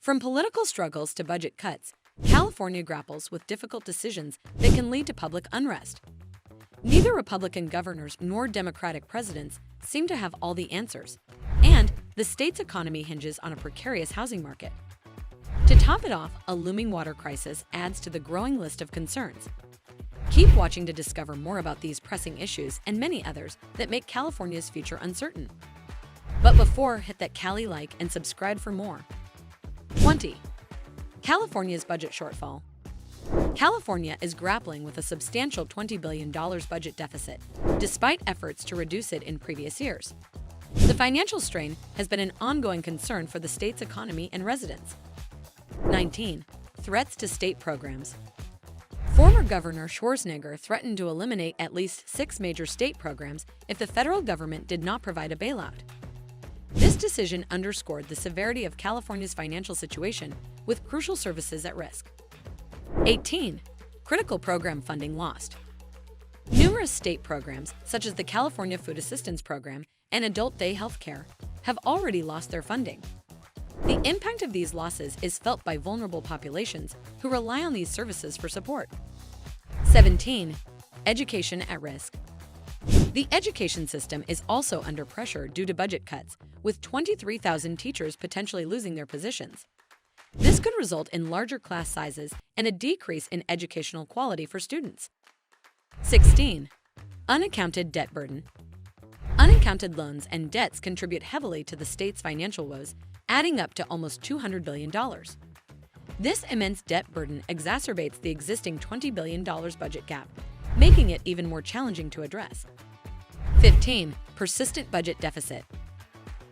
From political struggles to budget cuts, California grapples with difficult decisions that can lead to public unrest. Neither Republican governors nor Democratic presidents seem to have all the answers, and the state's economy hinges on a precarious housing market. To top it off, a looming water crisis adds to the growing list of concerns. Keep watching to discover more about these pressing issues and many others that make California's future uncertain. But before, hit that Cali like and subscribe for more. 20. California's budget shortfall. California is grappling with a substantial $20 billion budget deficit, despite efforts to reduce it in previous years. The financial strain has been an ongoing concern for the state's economy and residents. 19. Threats to state programs. Former Governor Schwarzenegger threatened to eliminate at least 6 major state programs if the federal government did not provide a bailout. This decision underscored the severity of California's financial situation, with crucial services at risk. 18. Critical program funding lost. Numerous state programs, such as the California Food Assistance Program and Adult Day Health Care, have already lost their funding. The impact of these losses is felt by vulnerable populations who rely on these services for support. 17. Education at risk. The education system is also under pressure due to budget cuts, with 23,000 teachers potentially losing their positions. This could result in larger class sizes and a decrease in educational quality for students. 16. Unaccounted debt burden. Unaccounted loans and debts contribute heavily to the state's financial woes, adding up to almost $200 billion. This immense debt burden exacerbates the existing $20 billion budget gap, making it even more challenging to address. 15. Persistent budget deficit.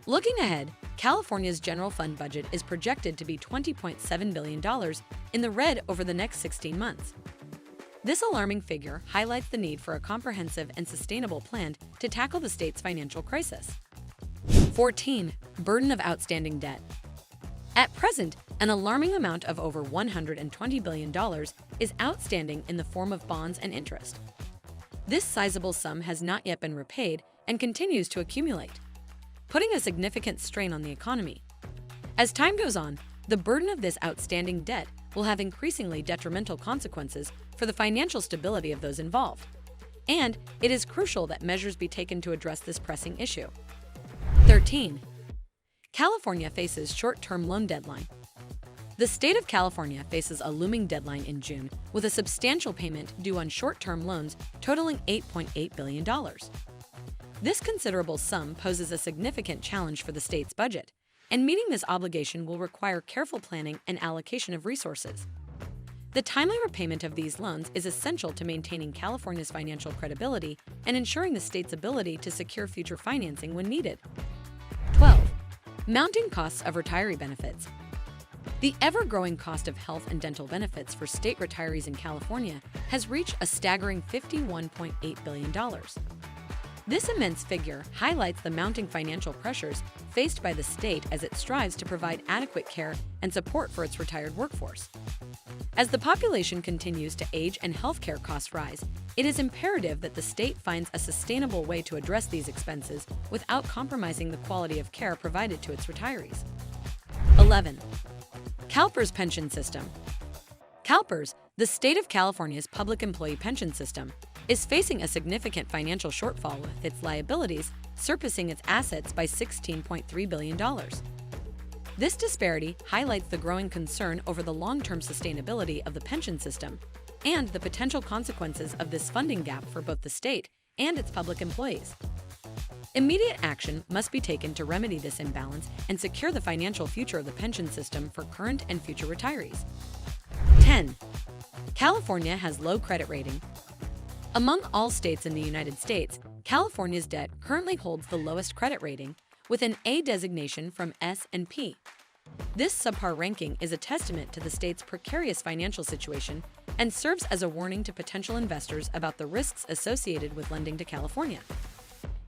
Looking ahead, California's general fund budget is projected to be $20.7 billion in the red over the next 16 months. This alarming figure highlights the need for a comprehensive and sustainable plan to tackle the state's financial crisis. 14. Burden of outstanding debt. At present, an alarming amount of over $120 billion is outstanding in the form of bonds and interest. This sizable sum has not yet been repaid and continues to accumulate, putting a significant strain on the economy. As time goes on, the burden of this outstanding debt will have increasingly detrimental consequences for the financial stability of those involved, and it is crucial that measures be taken to address this pressing issue. 13. California faces short-term loan deadline. The state of California faces a looming deadline in June, with a substantial payment due on short-term loans totaling $8.8 billion. This considerable sum poses a significant challenge for the state's budget, and meeting this obligation will require careful planning and allocation of resources. The timely repayment of these loans is essential to maintaining California's financial credibility and ensuring the state's ability to secure future financing when needed. 12. Mounting costs of retiree benefits. The ever-growing cost of health and dental benefits for state retirees in California has reached a staggering $51.8 billion. This immense figure highlights the mounting financial pressures faced by the state as it strives to provide adequate care and support for its retired workforce. As the population continues to age and healthcare costs rise, it is imperative that the state finds a sustainable way to address these expenses without compromising the quality of care provided to its retirees. 11. CalPERS pension system. CalPERS, the state of California's public employee pension system, is facing a significant financial shortfall, with its liabilities surpassing its assets by $16.3 billion. This disparity highlights the growing concern over the long-term sustainability of the pension system and the potential consequences of this funding gap for both the state and its public employees. Immediate action must be taken to remedy this imbalance and secure the financial future of the pension system for current and future retirees. 10. California has low credit rating. Among all states in the United States, California's debt currently holds the lowest credit rating, with an A designation from S&P. This subpar ranking is a testament to the state's precarious financial situation and serves as a warning to potential investors about the risks associated with lending to California.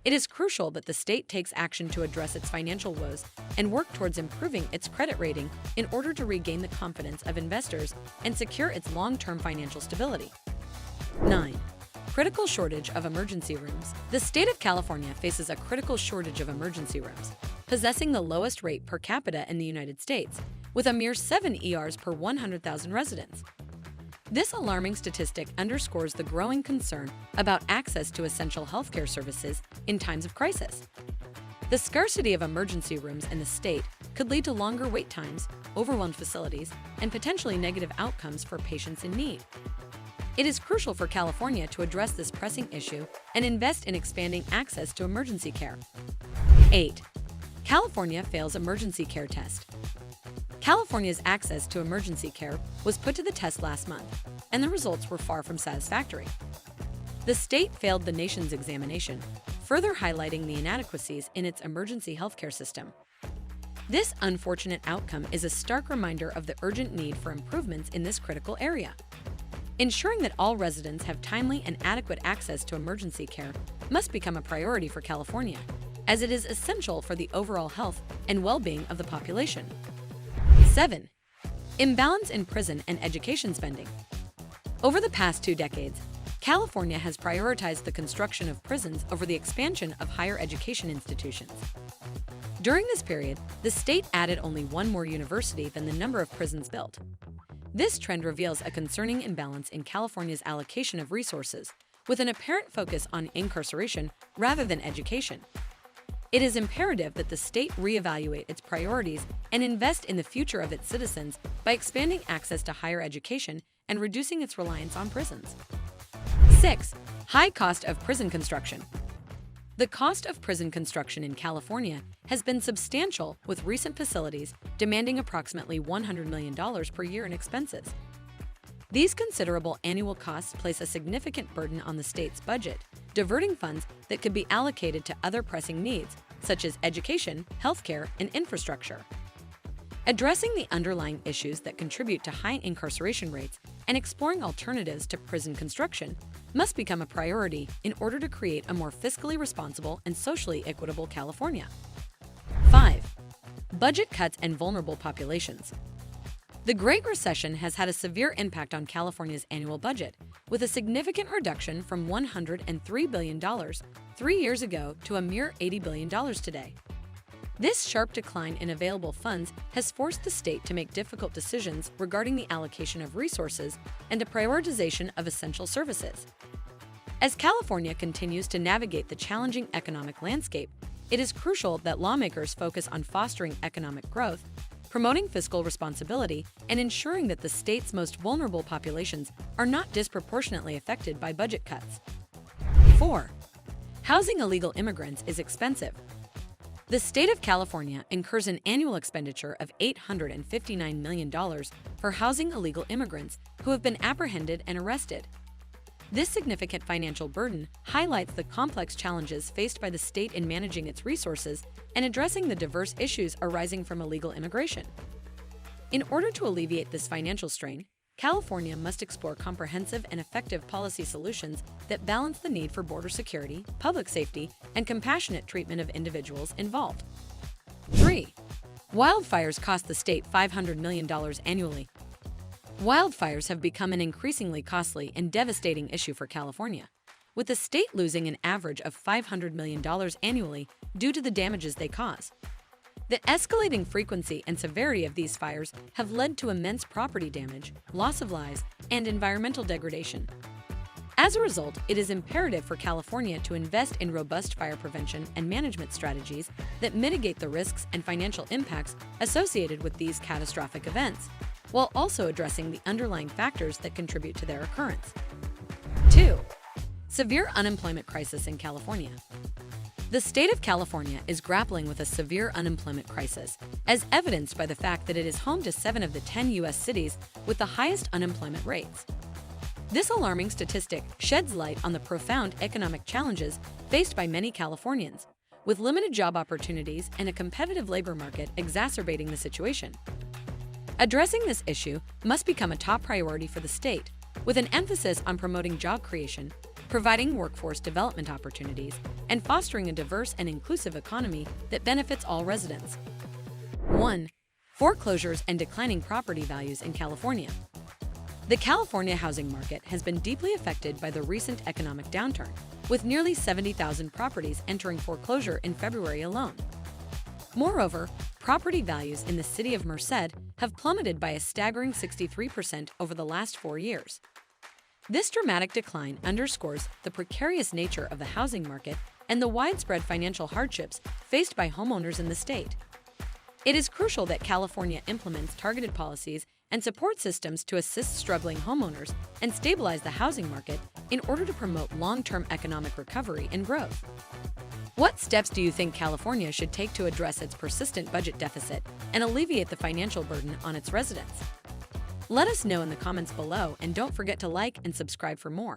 It is crucial that the state takes action to address its financial woes and work towards improving its credit rating in order to regain the confidence of investors and secure its long-term financial stability. 9. Critical shortage of emergency rooms. The state of California faces a critical shortage of emergency rooms. Possessing the lowest rate per capita in the United States, with a mere 7 ERs per 100,000 residents. This alarming statistic underscores the growing concern about access to essential healthcare services in times of crisis. The scarcity of emergency rooms in the state could lead to longer wait times, overwhelmed facilities, and potentially negative outcomes for patients in need. It is crucial for California to address this pressing issue and invest in expanding access to emergency care. 8. California fails emergency care test. California's access to emergency care was put to the test last month, and the results were far from satisfactory. The state failed the nation's examination, further highlighting the inadequacies in its emergency healthcare system. This unfortunate outcome is a stark reminder of the urgent need for improvements in this critical area. Ensuring that all residents have timely and adequate access to emergency care must become a priority for California, as it is essential for the overall health and well-being of the population. 7. Imbalance in prison and education spending. Over the past 2 decades, California has prioritized the construction of prisons over the expansion of higher education institutions. During this period, the state added only 1 more university than the number of prisons built. This trend reveals a concerning imbalance in California's allocation of resources, with an apparent focus on incarceration rather than education. It is imperative that the state reevaluate its priorities and invest in the future of its citizens by expanding access to higher education and reducing its reliance on prisons. 6. High cost of prison construction. The cost of prison construction in California has been substantial, with recent facilities demanding approximately $100 million per year in expenses. These considerable annual costs place a significant burden on the state's budget, diverting funds that could be allocated to other pressing needs, such as education, healthcare, and infrastructure. Addressing the underlying issues that contribute to high incarceration rates and exploring alternatives to prison construction must become a priority in order to create a more fiscally responsible and socially equitable California. 5. Budget cuts and vulnerable populations. The Great Recession has had a severe impact on California's annual budget, with a significant reduction from $103 billion 3 years ago to a mere $80 billion today. This sharp decline in available funds has forced the state to make difficult decisions regarding the allocation of resources and the prioritization of essential services. As California continues to navigate the challenging economic landscape, it is crucial that lawmakers focus on fostering economic growth, promoting fiscal responsibility, and ensuring that the state's most vulnerable populations are not disproportionately affected by budget cuts. 4. Housing illegal immigrants is expensive. The state of California incurs an annual expenditure of $859 million for housing illegal immigrants who have been apprehended and arrested. This significant financial burden highlights the complex challenges faced by the state in managing its resources and addressing the diverse issues arising from illegal immigration. In order to alleviate this financial strain, California must explore comprehensive and effective policy solutions that balance the need for border security, public safety, and compassionate treatment of individuals involved. 3. Wildfires cost the state $500 million annually. Wildfires have become an increasingly costly and devastating issue for California, with the state losing an average of $500 million annually due to the damages they cause. The escalating frequency and severity of these fires have led to immense property damage, loss of lives, and environmental degradation. As a result, it is imperative for California to invest in robust fire prevention and management strategies that mitigate the risks and financial impacts associated with these catastrophic events, while also addressing the underlying factors that contribute to their occurrence. 2. Severe unemployment crisis in California. The state of California is grappling with a severe unemployment crisis, as evidenced by the fact that it is home to 7 of the 10 U.S. cities with the highest unemployment rates. This alarming statistic sheds light on the profound economic challenges faced by many Californians, with limited job opportunities and a competitive labor market exacerbating the situation. Addressing this issue must become a top priority for the state, with an emphasis on promoting job creation, providing workforce development opportunities, and fostering a diverse and inclusive economy that benefits all residents. 1. Foreclosures and declining property values in California. The California housing market has been deeply affected by the recent economic downturn, with nearly 70,000 properties entering foreclosure in February alone. Moreover, property values in the city of Merced have plummeted by a staggering 63% over the last 4 years. This dramatic decline underscores the precarious nature of the housing market and the widespread financial hardships faced by homeowners in the state. It is crucial that California implements targeted policies and support systems to assist struggling homeowners and stabilize the housing market in order to promote long-term economic recovery and growth. What steps do you think California should take to address its persistent budget deficit and alleviate the financial burden on its residents? Let us know in the comments below, and don't forget to like and subscribe for more.